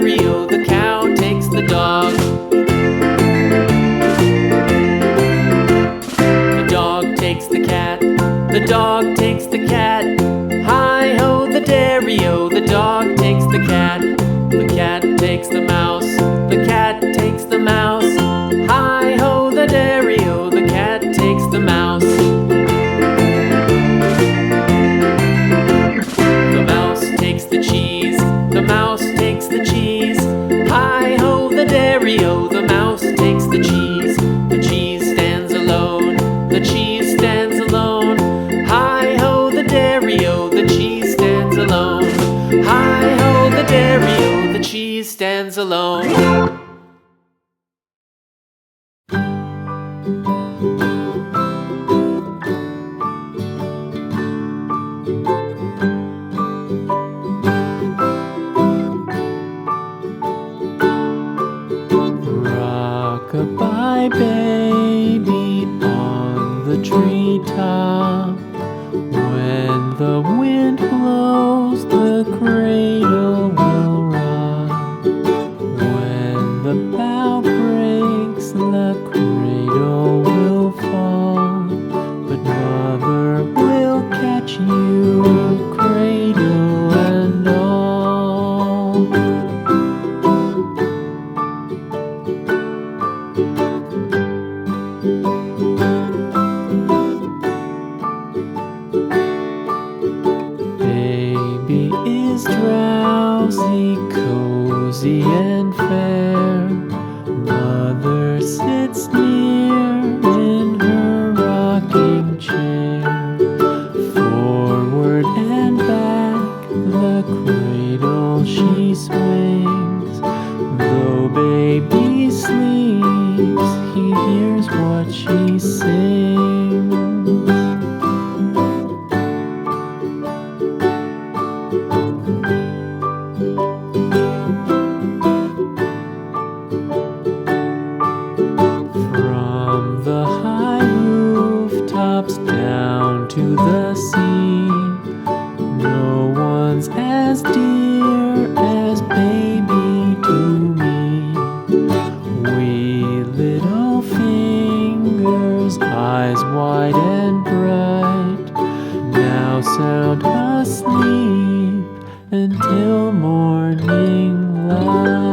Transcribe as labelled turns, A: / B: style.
A: dairy-o, the cow takes the dog. The dog takes the cat, the dog takes the cat. Hi-ho, the dairy-o, the dog takes the cat. The cat takes the mouse, the cat takes the mouse. Hi-ho, the dairy-o, the cat takes the mouse. The mouse takes the cheese, the mouse takes the cheese. Hi-ho, the dairy-o, the mouse takes the cheese. The cheese stands alone, the cheese stands alone. Hi-ho, the dairy-o, the cheese stands alone. Hi-ho, the dairy-o, the cheese stands alone. Rock-a-bye baby on the treetop. When the wind blows, the cradle will rock. When the bough breaks, the cradle will fall. But mother will catch you, cradle and all. Baby is drowsy, cozy and fair. Mother sits near in her rocking chair. Forward and back, the cradle she swings. Though baby sleeps, he hears what she sings. From the high rooftops down to the sea, no one's as dear as baby to me. Wee little fingers, eyes wide and bright, now sound asleep until morning light.